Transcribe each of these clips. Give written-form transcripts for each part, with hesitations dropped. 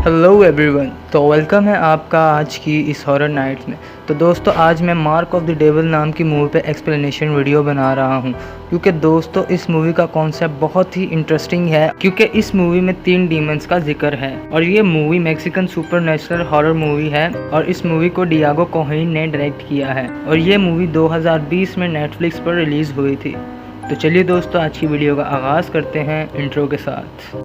Hello everyone, तो welcome है आपका आज की इस हॉरर नाइट्स में। तो दोस्तों, आज मैं मार्क ऑफ द डेविल नाम की मूवी पे एक्सप्लेनेशन वीडियो बना रहा हूँ, क्योंकि दोस्तों इस मूवी का कॉन्सेप्ट बहुत ही इंटरेस्टिंग है। क्योंकि इस मूवी में 3 डीमंस का जिक्र है और ये movie Mexican supernatural horror movie है और इस मूवी को डियागो कोहेन ने डायरेक्ट किया है और ये मूवी 2020 में नेटफ्लिक्स पर रिलीज़ हुई थी। तो चलिए दोस्तों, आज की वीडियो का आगाज़ करते हैं इंट्रो के साथ।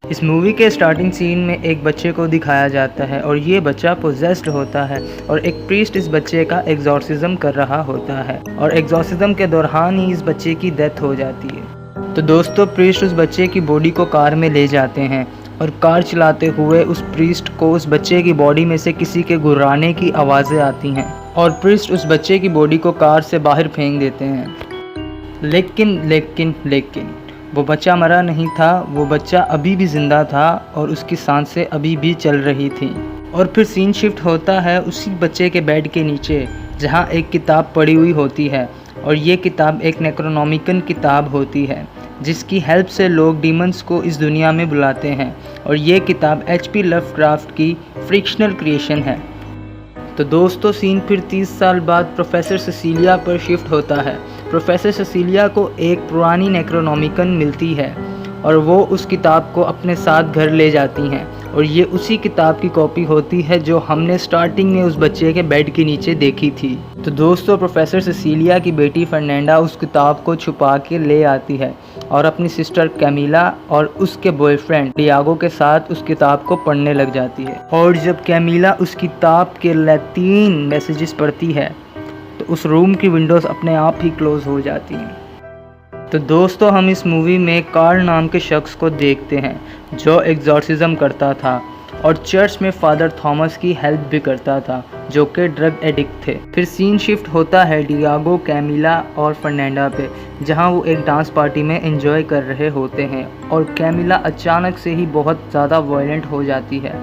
इस मूवी के स्टार्टिंग सीन में एक बच्चे को दिखाया जाता है और ये बच्चा पोजेस्ड होता है और एक प्रीस्ट इस बच्चे का एग्जॉर्सिज्म कर रहा होता है और एग्जॉर्सिज्म के दौरान ही इस बच्चे की डेथ हो जाती है। तो दोस्तों, प्रीस्ट उस बच्चे की बॉडी को कार में ले जाते हैं और कार चलाते हुए उस प्रीस्ट को उस बच्चे की बॉडी में से किसी के गुर्राने की आवाज़ें आती हैं और प्रीस्ट उस बच्चे की बॉडी को कार से बाहर फेंक देते हैं। लेकिन वो बच्चा मरा नहीं था, वो बच्चा अभी भी ज़िंदा था और उसकी सांसें अभी भी चल रही थी। और फिर सीन शिफ्ट होता है उसी बच्चे के बेड के नीचे, जहाँ एक किताब पड़ी हुई होती है और ये किताब एक नेक्रोनॉमिकन किताब होती है जिसकी हेल्प से लोग डीमंस को इस दुनिया में बुलाते हैं और ये किताब HP लवक्राफ्ट की फ्रिक्शनल क्रिएशन है। तो दोस्तों, सीन फिर 30 साल बाद प्रोफेसर सेसिलिया पर शिफ्ट होता है। प्रोफेसर सेसिलिया को एक पुरानी नेक्रोनॉमिकन मिलती है और वो उस किताब को अपने साथ घर ले जाती हैं और ये उसी किताब की कॉपी होती है जो हमने स्टार्टिंग में उस बच्चे के बेड के नीचे देखी थी। तो दोस्तों, प्रोफेसर सेसिलिया की बेटी फर्नांडा उस किताब को छुपा के ले आती है और अपनी सिस्टर कैमिला और उसके बॉयफ्रेंड डियागो के साथ उस किताब को पढ़ने लग जाती है। और जब कैमिला उस किताब के लैटिन मैसेजेस पढ़ती है तो उस रूम की विंडोज़ अपने आप ही क्लोज हो जाती हैं। तो दोस्तों, हम इस मूवी में कार्ल नाम के शख्स को देखते हैं जो एग्जॉर्सिज्म करता था और चर्च में फादर थॉमस की हेल्प भी करता था जो कि ड्रग एडिक्ट थे। फिर सीन शिफ्ट होता है डियागो, कैमिला और फर्नांडा पे, जहां वो एक डांस पार्टी में एंजॉय कर रहे होते हैं और कैमिला अचानक से ही बहुत ज़्यादा वायलेंट हो जाती है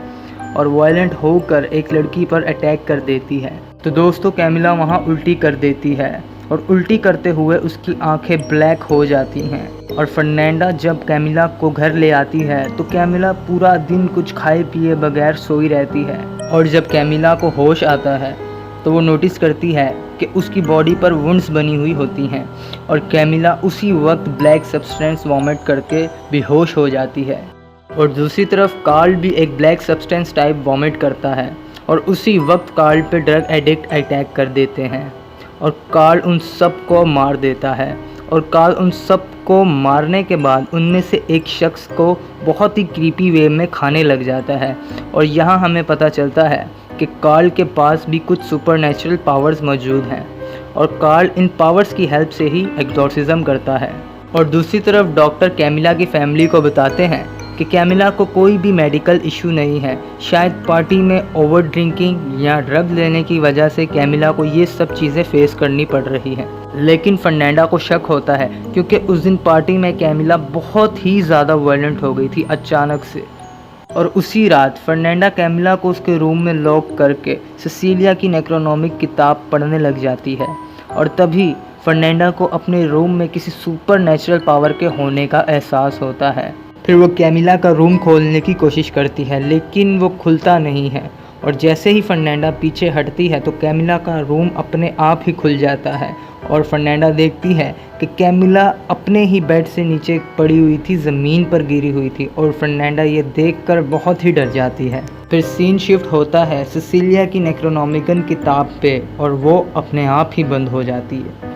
और वायलेंट होकर एक लड़की पर अटैक कर देती है। तो दोस्तों, कैमिला वहाँ उल्टी कर देती है और उल्टी करते हुए उसकी आंखें ब्लैक हो जाती हैं और फर्नांडा जब कैमिला को घर ले आती है तो कैमिला पूरा दिन कुछ खाए पिए बगैर सोई रहती है। और जब कैमिला को होश आता है तो वो नोटिस करती है कि उसकी बॉडी पर वुंड्स बनी हुई होती हैं और कैमिला उसी वक्त ब्लैक सब्सटेंस वॉमिट करके बेहोश हो जाती है। और दूसरी तरफ कार्ल भी एक ब्लैक सब्सटेंस टाइप वॉमिट करता है और उसी वक्त कार्ल पे ड्रग एडिक्ट अटैक कर देते हैं और कार्ल उन सब को मार देता है। और कार्ल उन सब को मारने के बाद उनमें से एक शख्स को बहुत ही क्रीपी वे में खाने लग जाता है और यहाँ हमें पता चलता है कि कार्ल के पास भी कुछ सुपरनैचुरल पावर्स मौजूद हैं और कार्ल इन पावर्स की हेल्प से ही एग्जॉर्सिज्म करता है। और दूसरी तरफ डॉक्टर कैमिला की फैमिली को बताते हैं कि कैमिला को कोई भी मेडिकल इशू नहीं है, शायद पार्टी में ओवर ड्रिंकिंग या ड्रग लेने की वजह से कैमिला को ये सब चीज़ें फेस करनी पड़ रही हैं। लेकिन फर्नांडा को शक होता है क्योंकि उस दिन पार्टी में कैमिला बहुत ही ज़्यादा वायलेंट हो गई थी अचानक से। और उसी रात फर्नांडा कैमिला को उसके रूम में लॉक करके सेसिलिया की नेक्रोनॉमिक किताब पढ़ने लग जाती है और तभी फर्नांडा को अपने रूम में किसी सुपर नेचुरल पावर के होने का एहसास होता है। फिर वो कैमिला का रूम खोलने की कोशिश करती है लेकिन वो खुलता नहीं है और जैसे ही फर्नांडा पीछे हटती है तो कैमिला का रूम अपने आप ही खुल जाता है और फर्नांडा देखती है कि कैमिला अपने ही बेड से नीचे पड़ी हुई थी, ज़मीन पर गिरी हुई थी और फर्नांडा ये देखकर बहुत ही डर जाती है। फिर सीन शिफ्ट होता है सेसिलिया की नेक्रोनॉमिकन किताब पे और वो अपने आप ही बंद हो जाती है।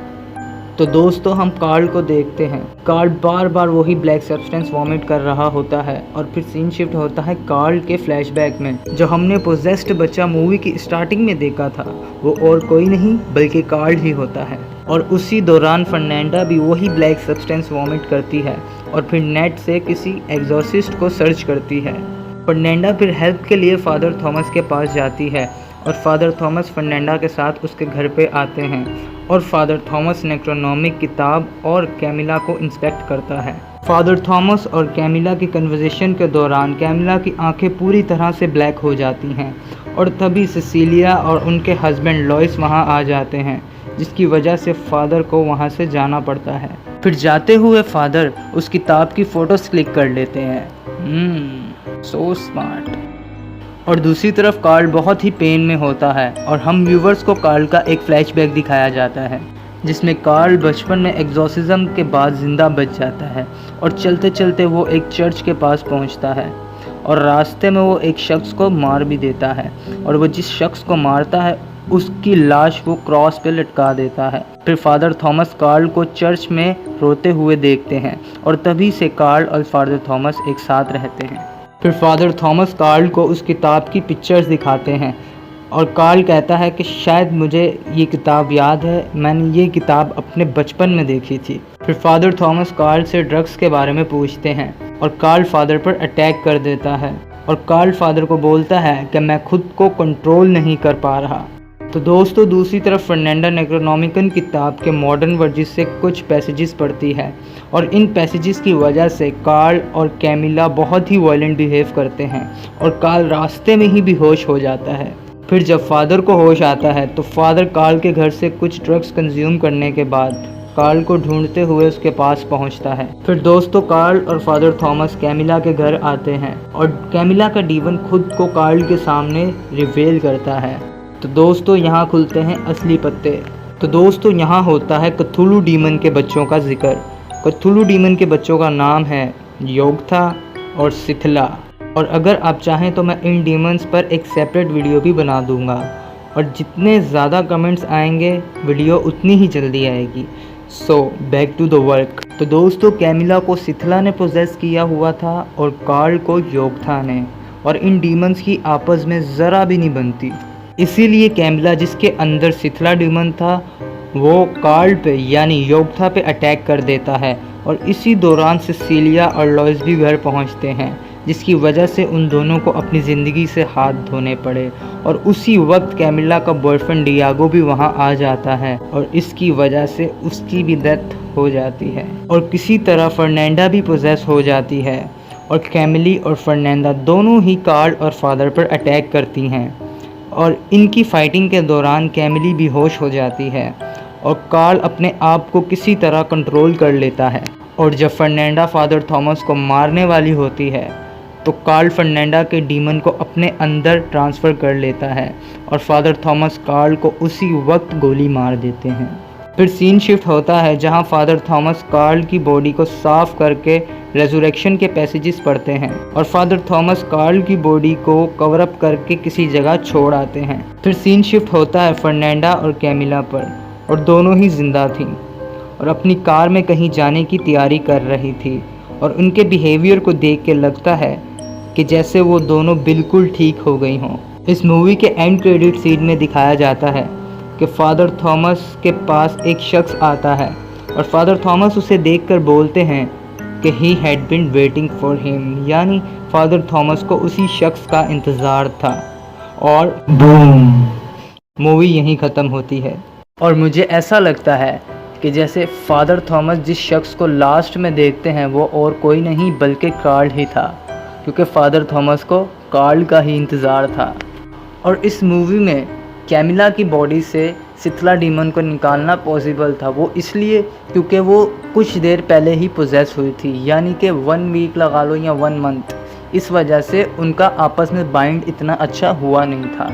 तो दोस्तों, हम कार्ल को देखते हैं। कार्ल बार बार वही ब्लैक सब्सटेंस वॉमिट कर रहा होता है और फिर सीन शिफ्ट होता है कार्ल के फ्लैशबैक में, जो हमने पोजेस्ड बच्चा मूवी की स्टार्टिंग में देखा था। वो और कोई नहीं बल्कि कार्ल ही होता है। और उसी दौरान फर्नांडा भी वही ब्लैक सब्सटेंस वॉमिट करती है और फिर नेट से किसी एग्जॉर्सिस्ट को सर्च करती है। फर्नांडा फिर हेल्प के लिए फादर थॉमस के पास जाती है और फादर थॉमस फर्नांडा के साथ उसके घर पे आते हैं और फादर थॉमस नेक्रोनॉमिक किताब और कैमिला को इंस्पेक्ट करता है। फादर थॉमस और कैमिला की कन्वर्सेशन के दौरान कैमिला की आंखें पूरी तरह से ब्लैक हो जाती हैं और तभी सिसिलिया और उनके हस्बैंड लॉइस वहां आ जाते हैं, जिसकी वजह से फादर को वहां से जाना पड़ता है। फिर जाते हुए फादर उस किताब की फ़ोटोज़ क्लिक कर लेते हैं। So smart. और दूसरी तरफ कार्ल बहुत ही पेन में होता है और हम व्यूवर्स को कार्ल का एक फ्लैशबैक दिखाया जाता है, जिसमें कार्ल बचपन में एग्जॉर्सिज्म के बाद ज़िंदा बच जाता है और चलते चलते वो एक चर्च के पास पहुंचता है और रास्ते में वो एक शख्स को मार भी देता है और वो जिस शख्स को मारता है उसकी लाश वो क्रॉस पे लटका देता है। फिर फादर थॉमस कार्ल को चर्च में रोते हुए देखते हैं और तभी से कार्ल और फादर थॉमस एक साथ रहते हैं। फिर फादर थॉमस कार्ल को उस किताब की पिक्चर्स दिखाते हैं और कार्ल कहता है कि शायद मुझे ये किताब याद है, मैंने ये किताब अपने बचपन में देखी थी। फिर फादर थॉमस कार्ल से ड्रग्स के बारे में पूछते हैं और कार्ल फादर पर अटैक कर देता है और कार्ल फादर को बोलता है कि मैं खुद को कंट्रोल नहीं कर पा रहा। तो दोस्तों दूसरी तरफ फर्नांडा नेक्रोनोमिकन किताब के मॉडर्न वर्जिन से कुछ पैसेजेस पढ़ती है और इन पैसेजेस की वजह से कार्ल और कैमिला बहुत ही वायलेंट बिहेव करते हैं और कार्ल रास्ते में ही बेहोश हो जाता है। फिर जब फादर को होश आता है तो फादर कार्ल के घर से कुछ ड्रग्स कंज्यूम करने के बाद कार्ल को ढूंढते हुए उसके पास पहुंचता है। फिर दोस्तों कार्ल और फादर थॉमस कैमिला के घर आते हैं और कैमिला का डीमन खुद को कार्ल के सामने रिवेल करता है। तो दोस्तों यहाँ खुलते हैं असली पत्ते। तो दोस्तों यहाँ होता है कथुलू डीमन के बच्चों का जिक्र। कथुलू डीमन के बच्चों का नाम है योगथा और सिथला और अगर आप चाहें तो मैं इन डीमंस पर एक सेपरेट वीडियो भी बना दूंगा और जितने ज़्यादा कमेंट्स आएंगे वीडियो उतनी ही जल्दी आएगी। So back to the work. तो दोस्तों कैमिला को सिथला ने पोजेस किया हुआ था और कार्ल को योगथा ने, और इन डीमंस की आपस में ज़रा भी नहीं बनती। इसीलिए कैमिला जिसके अंदर सिथला डीमन था वो कार्ल पे यानी योगथा पे अटैक कर देता है और इसी दौरान सिसिलिया और लॉइस भी घर पहुंचते हैं, जिसकी वजह से उन दोनों को अपनी ज़िंदगी से हाथ धोने पड़े। और उसी वक्त कैमिला का बॉयफ्रेंड डियागो भी वहां आ जाता है और इसकी वजह से उसकी भी डेथ हो जाती है और किसी तरह फर्नांडा भी पोजेस हो जाती है और कैमिली और फर्नांडा दोनों ही कार्ल और फादर पर अटैक करती हैं और इनकी फाइटिंग के दौरान कैमिली बेहोश हो जाती है और कार्ल अपने आप को किसी तरह कंट्रोल कर लेता है। और जब फर्नांडा फादर थॉमस को मारने वाली होती है तो कार्ल फर्नांडा के डीमन को अपने अंदर ट्रांसफ़र कर लेता है और फादर थॉमस कार्ल को उसी वक्त गोली मार देते हैं। फिर सीन शिफ्ट होता है जहां फादर थॉमस कार्ल की बॉडी को साफ करके रेजुरेक्शन के पैसेजेस पढ़ते हैं और फादर थॉमस कार्ल की बॉडी को कवर अप करके किसी जगह छोड़ आते हैं। फिर सीन शिफ्ट होता है फर्नांडा और कैमिला पर और दोनों ही जिंदा थीं और अपनी कार में कहीं जाने की तैयारी कर रही थी और उनके बिहेवियर को देख के लगता है कि जैसे वो दोनों बिल्कुल ठीक हो गई हों। इस मूवी के एंड क्रेडिट सीन में दिखाया जाता है कि फादर थॉमस के पास एक शख्स आता है और फादर थॉमस उसे देखकर बोलते हैं कि he had been waiting for him, यानी फादर थॉमस को उसी शख्स का इंतज़ार था। और बूम, मूवी यहीं ख़त्म होती है। और मुझे ऐसा लगता है कि जैसे फादर थॉमस जिस शख्स को लास्ट में देखते हैं वो और कोई नहीं बल्कि कार्ल ही था, क्योंकि फादर थॉमस को कार्ल का ही इंतज़ार था। और इस मूवी में कैमिला की बॉडी से सिथला डीमन को निकालना पॉसिबल था, वो इसलिए क्योंकि वो कुछ देर पहले ही पोजेस हुई थी, यानी कि 1 वीक लगा लो या 1 मंथ। इस वजह से उनका आपस में बाइंड इतना अच्छा हुआ नहीं था।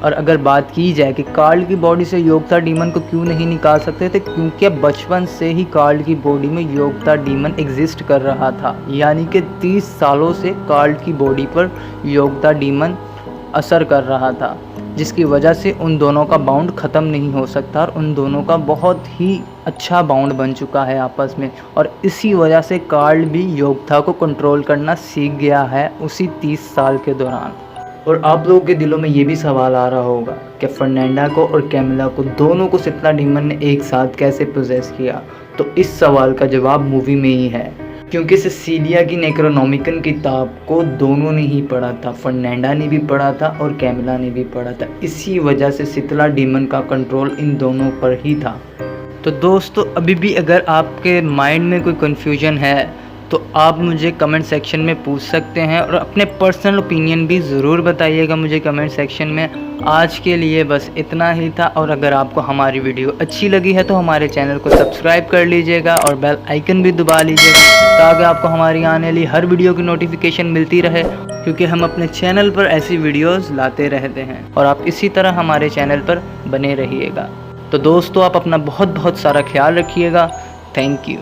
और अगर बात की जाए कि कार्ल की बॉडी से योगथा डीमन को क्यों नहीं निकाल सकते थे, क्योंकि बचपन से ही कार्ल की बॉडी में योगथा डीमन एग्जिस्ट कर रहा था, यानी कि 30 सालों से कार्ल की बॉडी पर योगथा डीमन असर कर रहा था, जिसकी वजह से उन दोनों का बाउंड ख़त्म नहीं हो सकता और उन दोनों का बहुत ही अच्छा बाउंड बन चुका है आपस में। और इसी वजह से कार्ल भी योगथा को कंट्रोल करना सीख गया है उसी 30 साल के दौरान। और आप लोगों के दिलों में ये भी सवाल आ रहा होगा कि फर्नांडा को और कैमिला को दोनों को सिथला डीमन ने एक साथ कैसे पोजेस किया। तो इस सवाल का जवाब मूवी में ही है, क्योंकि सिसिलिया की नेक्रोनोमिकन किताब को दोनों ने ही पढ़ा था, फर्नांडा ने भी पढ़ा था और कैमिला ने भी पढ़ा था। इसी वजह से सिथला डीमन का कंट्रोल इन दोनों पर ही था। तो दोस्तों अभी भी अगर आपके माइंड में कोई कन्फ्यूजन है तो आप मुझे कमेंट सेक्शन में पूछ सकते हैं और अपने पर्सनल ओपिनियन भी ज़रूर बताइएगा मुझे कमेंट सेक्शन में। आज के लिए बस इतना ही था, और अगर आपको हमारी वीडियो अच्छी लगी है तो हमारे चैनल को सब्सक्राइब कर लीजिएगा और बेल आइकन भी दबा लीजिएगा ताकि आपको हमारी आने वाली हर वीडियो की नोटिफिकेशन मिलती रहे, क्योंकि हम अपने चैनल पर ऐसी वीडियोस लाते रहते हैं और आप इसी तरह हमारे चैनल पर बने रहिएगा। तो दोस्तों, आप अपना बहुत सारा ख्याल रखिएगा। Thank you.